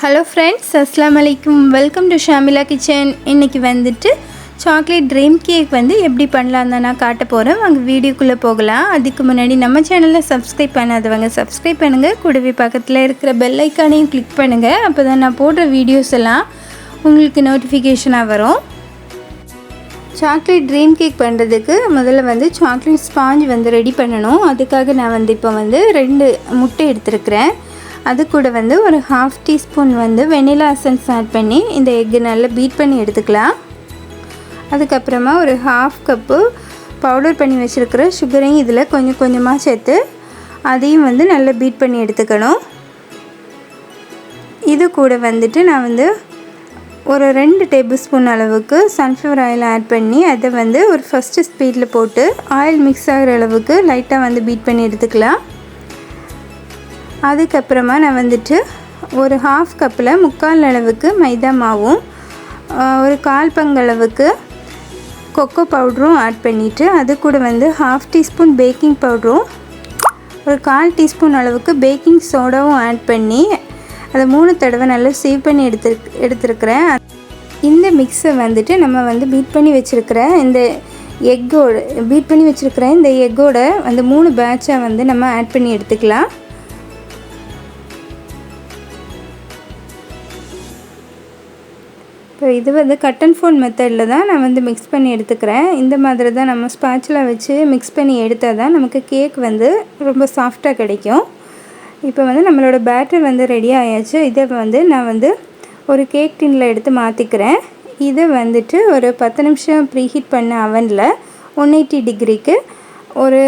Hello friends, அஸ்ஸலாமு அலைக்கும். Welcome to Shamila kitchen. இன்றைக்கி வந்துட்டு சாக்லேட் ட்ரீம் கேக் எப்படி பண்ணலாம் தான் நான் காட்ட போகிறேன். வாங்க வீடியோக்குள்ளே போகலாம். அதுக்கு முன்னாடி நம்ம சேனலில் சப்ஸ்கிரைப் பண்ணாதவங்க சப்ஸ்கிரைப் பண்ணுங்கள். கூடவே பக்கத்தில் இருக்கிற பெல் ஐக்கானையும் கிளிக் பண்ணுங்கள். அப்போ தான் நான் போடுற வீடியோஸ் எல்லாம் உங்களுக்கு நோட்டிஃபிகேஷனாக வரும். சாக்லேட் ட்ரீம் கேக் பண்ணுறதுக்கு முதல்ல சாக்லேட் ஸ்பாஞ்ச் ரெடி பண்ணணும். அதுக்காக நான் இப்போ 2 முட்டை எடுத்துருக்கிறேன். அது கூட ஒரு 1/2 டீஸ்பூன் வெனிலா எசன்ஸ் ஆட் பண்ணி இந்த எக்கு நல்லா பீட் பண்ணி எடுத்துக்கலாம். அதுக்கப்புறமா ஒரு 1/2 கப்பு பவுடர் பண்ணி வச்சுருக்கிற சுகரையும் இதில் கொஞ்சம் கொஞ்சமாக சேர்த்து அதையும் நல்லா பீட் பண்ணி எடுத்துக்கணும். இது கூட நான் ஒரு 2 டேபிள் ஸ்பூன் அளவுக்கு சன்ஃப்ளவர் ஆயில் ஆட் பண்ணி அதை ஒரு ஃபஸ்ட்டு ஸ்பீடில் போட்டு ஆயில் மிக்ஸ் ஆகிற அளவுக்கு லைட்டாக பீட் பண்ணி எடுத்துக்கலாம். அதுக்கப்புறமா நான் ஒரு 1/2 கப்பில் 3/4 அளவுக்கு மைதா மாவும் ஒரு 1/4 பங்களவுக்கு கொக்கோ பவுடரும் ஆட் பண்ணிவிட்டு அது கூட 1/2 டீஸ்பூன் பேக்கிங் பவுடரும் ஒரு 1/4 டீஸ்பூன் அளவுக்கு பேக்கிங் சோடாவும் ஆட் பண்ணி அதை 3 தடவை நல்லா சேவ் பண்ணி எடுத்துருக்கிறேன். இந்த மிக்ஸை நம்ம பீட் பண்ணி வச்சுருக்கிற இந்த எக்கோட 3 பேட்சாக நம்ம ஆட் பண்ணி எடுத்துக்கலாம். இப்போ இது கட் அண்ட் ஃபோல்ட் மெத்தடில் தான் நான் மிக்ஸ் பண்ணி எடுத்துக்கிறேன். இந்த மாதிரி தான் நம்ம ஸ்பாட்சில் வச்சு மிக்ஸ் பண்ணி எடுத்தால் தான் நமக்கு கேக் ரொம்ப சாஃப்டாக கிடைக்கும். இப்போ நம்மளோட பேட்டர் ரெடி ஆயாச்சு. இதை நான் ஒரு கேக் டின்னில் எடுத்து மாற்றிக்கிறேன். இதை ஒரு 10 நிமிஷம் ப்ரீஹீட் பண்ண அவனில் 180 டிகிரிக்கு ஒரு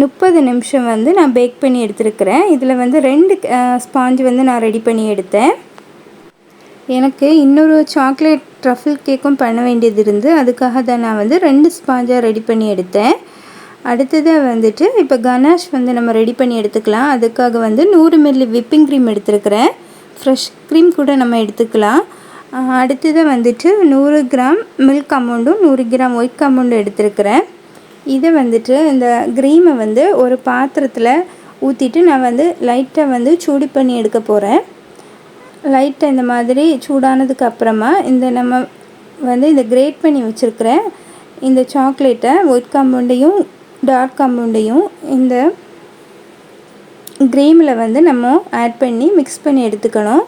30 நிமிஷம் நான் பேக் பண்ணி எடுத்துருக்கிறேன். இதில் 2 ஸ்பாஞ்ச் நான் ரெடி பண்ணி எடுத்தேன். எனக்கு இன்னொரு சாக்லேட் ட்ரஃபிள் கேக்கும் பண்ண வேண்டியது இருந்து அதுக்காக தான் நான் 2 ஸ்பாஞ்சாக ரெடி பண்ணி எடுத்தேன். அடுத்ததாக இப்போ கனாஷ் நம்ம ரெடி பண்ணி எடுத்துக்கலாம். அதுக்காக 100 மில்லி விப்பிங் க்ரீம் எடுத்துருக்கிறேன். ஃப்ரெஷ் க்ரீம் கூட நம்ம எடுத்துக்கலாம். அடுத்ததாக 100 கிராம் மில்க் அமௌண்டும் 100 கிராம் ஒயிட் அமௌண்டும் எடுத்துருக்கிறேன். இதை இந்த க்ரீமை ஒரு பாத்திரத்தில் ஊற்றிட்டு நான் லைட்டாக சூடு பண்ணி எடுக்க போகிறேன். லைட்டாக இந்த மாதிரி சூடானதுக்கு அப்புறமா நம்ம இந்த கிரேட் பண்ணி வச்சுருக்கிற இந்த சாக்லேட்டை ஒயிட் காம்பவுண்டையும் டார்க் காம்பவுண்டையும் இந்த க்ரீமில் நம்ம ஆட் பண்ணி மிக்ஸ் பண்ணி எடுத்துக்கணும்.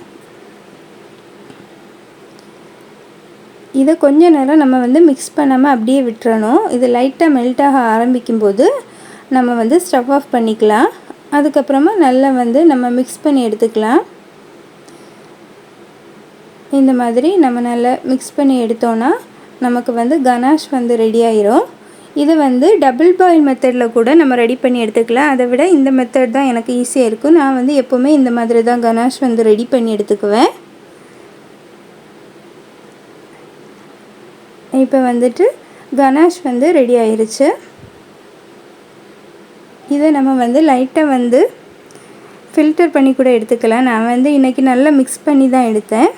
இதை கொஞ்ச நேரம் நம்ம மிக்ஸ் பண்ணாமல் அப்படியே விட்டுறணும். இது லைட்டாக மெல்ட் ஆக ஆரம்பிக்கும்போது நம்ம ஸ்டவ் ஆஃப் பண்ணிக்கலாம். அதுக்கப்புறமா நல்லா நம்ம மிக்ஸ் பண்ணி எடுத்துக்கலாம். இந்த மாதிரி நம்ம நல்லா மிக்ஸ் பண்ணி எடுத்தோன்னா நமக்கு கனாஷ் ரெடி ஆயிரும். இது டபுள் பாயில் மெத்தடில் கூட நம்ம ரெடி பண்ணி எடுத்துக்கலாம். அதை விட இந்த மெத்தட் தான் எனக்கு ஈஸியாக இருக்கும். நான் எப்போவுமே இந்த மாதிரி தான் கனாஷ் ரெடி பண்ணி எடுத்துக்குவேன். இப்போ கனாஷ் ரெடி ஆயிருச்சு. இதை நம்ம லைட்டாக ஃபில்டர் பண்ணி கூட எடுத்துக்கலாம். நான் இன்றைக்கி நல்லா மிக்ஸ் பண்ணி தான் எடுத்தேன்.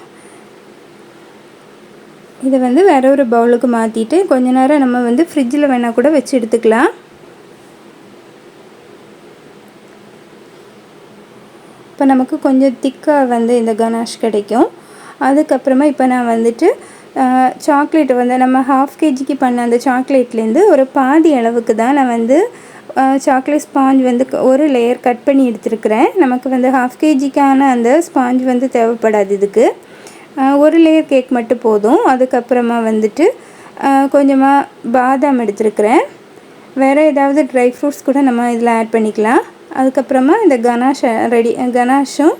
இதை வேற ஒரு பவுலுக்கு மாற்றிட்டு கொஞ்ச நேரம் நம்ம ஃப்ரிட்ஜில் வேணால் கூட வச்சு எடுத்துக்கலாம். இப்போ நமக்கு கொஞ்சம் திக்காக இந்த கனாஷ் கிடைக்கும். அதுக்கப்புறமா இப்போ நான் சாக்லேட் நம்ம 1/2 kg பண்ண அந்த சாக்லேட்லேருந்து ஒரு பாதி அளவுக்கு தான் நான் சாக்லேட் ஸ்பாஞ்ச் ஒரு லேயர் கட் பண்ணி எடுத்துருக்கிறேன். நமக்கு 1/2 kgக்கான அந்த ஸ்பாஞ்ச் தேவைப்படாது. இதுக்கு ஒரு லேயர் கேக் மட்டும் போதும். அதுக்கப்புறமா கொஞ்சமாக பாதாம் எடுத்துருக்கிறேன். வேறு ஏதாவது ட்ரை ஃப்ரூட்ஸ் கூட நம்ம இதில் ஆட் பண்ணிக்கலாம். அதுக்கப்புறமா இந்த கனாஷும்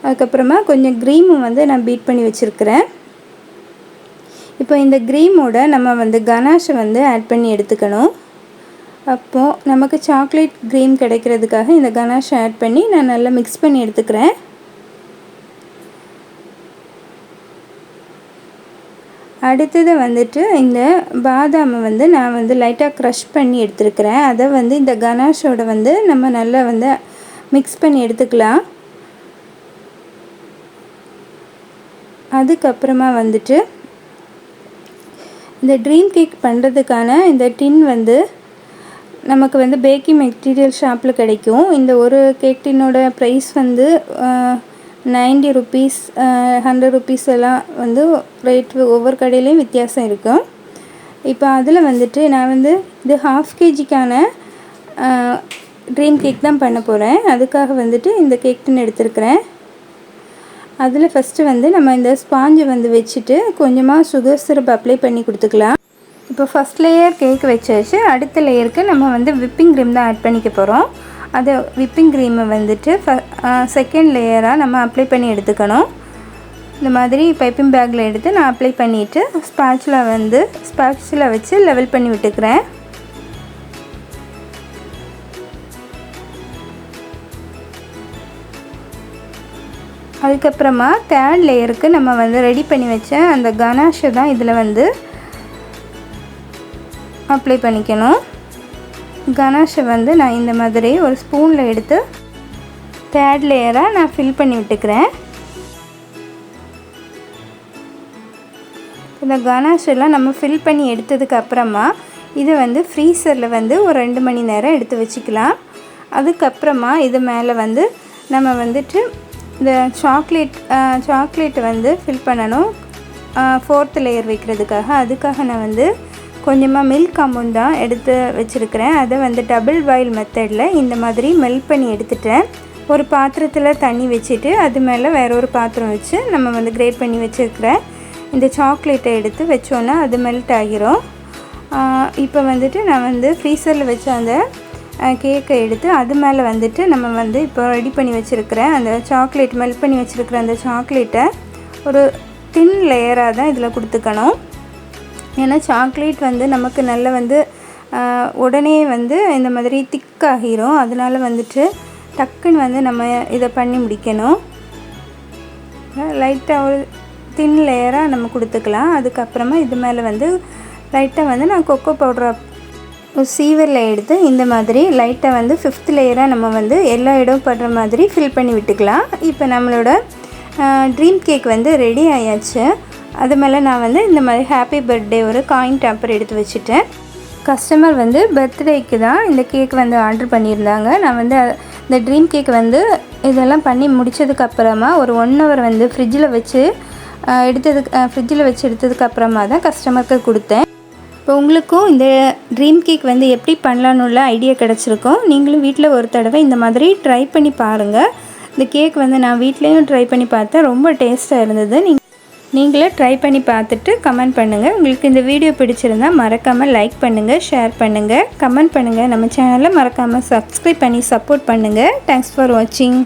அதுக்கப்புறமா கொஞ்சம் க்ரீமும் நான் பீட் பண்ணி வச்சுருக்கிறேன். இப்போ இந்த க்ரீமோட நம்ம கனாஷை ஆட் பண்ணி எடுத்துக்கணும். அப்போது நமக்கு சாக்லேட் க்ரீம் கிடைக்கிறதுக்காக இந்த கனாஷை ஆட் பண்ணி நான் நல்லா மிக்ஸ் பண்ணி எடுத்துக்கிறேன். அடுத்தது இந்த பாதாமை நான் லைட்டாக க்ரஷ் பண்ணி எடுத்துருக்கிறேன். அதை இந்த கனாஷோட நம்ம நல்லா மிக்ஸ் பண்ணி எடுத்துக்கலாம். அதுக்கப்புறமா இந்த ட்ரீம் கேக் பண்ணுறதுக்கான இந்த டின் நமக்கு பேக்கிங் மெட்டீரியல் ஷாப்பில் கிடைக்கும். இந்த ஒரு கேக் டின்னோட ப்ரைஸ் 90 ருபீஸ் 100 ருபீஸ் எல்லாம் வந்து ரேட் ஒவ்வொரு கடையிலையும் வித்தியாசம் இருக்கும். இப்போ அதில் வந்துட்டு நான் வந்து இது 1/2 kgக்கான ட்ரீம் கேக் தான் பண்ண போகிறேன். அதுக்காக வந்துட்டு இந்த கேக் டின் எடுத்துருக்கிறேன். அதில் ஃபஸ்ட்டு வந்து நம்ம இந்த ஸ்பாஞ்சை வந்து வச்சுட்டு கொஞ்சமாக சுகர் சிரப் அப்ளை பண்ணி கொடுத்துக்கலாம். இப்போ ஃபஸ்ட் லேயர் கேக் வச்சாச்சு. அடுத்த லேயருக்கு நம்ம வந்து விப்பிங் க்ரீம் தான் ஆட் பண்ணிக்க போகிறோம். அதை விப்பிங் க்ரீமை வந்துட்டு செகண்ட் லேயராக நம்ம அப்ளை பண்ணி எடுத்துக்கணும். இந்த மாதிரி பைப்பிங் பேக்கில் எடுத்து நான் அப்ளை பண்ணிவிட்டு ஸ்பாச்சுலா வச்சு லெவல் பண்ணி விட்டுக்கிறேன். அதுக்கப்புறமா தேர்ட் லேயருக்கு நம்ம வந்து ரெடி பண்ணி வச்ச அந்த கனாஷை தான் இதில் வந்து அப்ளை பண்ணிக்கணும். கனாஷை வந்து நான் இந்த மாதிரி ஒரு ஸ்பூனில் எடுத்து தேர்ட் லேயராக நான் ஃபில் பண்ணி விட்டுக்கிறேன். இந்த கனாஷெல்லாம் நம்ம ஃபில் பண்ணி எடுத்ததுக்கப்புறமா இதை வந்து ஃப்ரீசரில் வந்து ஒரு 2 மணி நேரம் எடுத்து வச்சுக்கலாம். அதுக்கப்புறமா இது மேலே வந்து நம்ம வந்துட்டு இந்த சாக்லேட் வந்து ஃபில் பண்ணணும் 4th லேயர் வைக்கிறதுக்காக. அதுக்காக நான் வந்து கொஞ்சமாக மில்க் அமௌண்ட் தான் எடுத்து வச்சுருக்கிறேன். அதை வந்து டபுள் பாயில் மெத்தடில் இந்த மாதிரி மெல்ட் பண்ணி எடுத்துட்டேன். ஒரு பாத்திரத்தில் தண்ணி வச்சுட்டு அது மேலே வேற ஒரு பாத்திரம் வச்சு நம்ம வந்து கிரேட் பண்ணி வச்சுருக்கிறேன் இந்த சாக்லேட்டை எடுத்து வச்சோன்னா அது மெல்ட் ஆகிரும். இப்போ வந்துட்டு நான் வந்து ஃப்ரீசரில் வச்ச அந்த கேக்கை எடுத்து அது மேலே வந்துட்டு நம்ம வந்து இப்போ ரெடி பண்ணி வச்சுருக்கிறேன் அந்த சாக்லேட் மெல்ட் பண்ணி வச்சுருக்கிற அந்த சாக்லேட்டை ஒரு தின் லேயராக தான் இதில் கொடுத்துக்கணும். ஏன்னா சாக்லேட் வந்து நமக்கு நல்ல வந்து உடனே வந்து இந்த மாதிரி திக்காகிரும். அதனால் வந்துட்டு டக்குன்னு வந்து நம்ம இதை பண்ணி முடிக்கணும். லைட்டாக ஒரு தின் லேயராக நம்ம கொடுத்துக்கலாம். அதுக்கப்புறமா இது மேலே வந்து லைட்டாக வந்து நான் கொக்கோ பவுடரை ஒரு சீவரில் எடுத்து இந்த மாதிரி லைட்டாக வந்து 5th லேயராக நம்ம வந்து எல்லா இடம் படுற மாதிரி ஃபில் பண்ணி விட்டுக்கலாம். இப்போ நம்மளோட ட்ரீம் கேக் வந்து ரெடி ஆயாச்சு. அது மேலே நான் வந்து இந்த மாதிரி ஹாப்பி பர்த்டே ஒரு காயின் டாப்பர் எடுத்து வச்சுட்டேன். கஸ்டமர் வந்து பர்த்டேக்கு தான் இந்த கேக் வந்து ஆர்டர் பண்ணியிருந்தாங்க. நான் வந்து இந்த ட்ரீம் கேக் வந்து இதெல்லாம் பண்ணி முடித்ததுக்கப்புறமா ஒரு 1 hour வந்து ஃப்ரிட்ஜில் வச்சு எடுத்ததுக்கப்புறமா தான் கஸ்டமருக்கு கொடுத்தேன். இப்போ உங்களுக்கும் இந்த ட்ரீம் கேக் வந்து எப்படி பண்ணலான்னு ஐடியா கிடச்சிருக்கும். நீங்களும் வீட்டில் ஒரு தடவை இந்த மாதிரி ட்ரை பண்ணி பாருங்கள். இந்த கேக் வந்து நான் வீட்லேயும் ட்ரை பண்ணி பார்த்தேன். ரொம்ப டேஸ்ட்டாக இருந்தது. நீங்களே ட்ரை பண்ணி பார்த்துட்டு கமெண்ட் பண்ணுங்கள். உங்களுக்கு இந்த வீடியோ பிடிச்சிருந்தால் மறக்காமல் லைக் பண்ணுங்கள், ஷேர் பண்ணுங்கள், கமெண்ட் பண்ணுங்கள். நம்ம சேனலை மறக்காமல் சப்ஸ்கிரைப் பண்ணி சப்போர்ட் பண்ணுங்கள். தேங்க்ஸ் ஃபார் வாட்சிங்.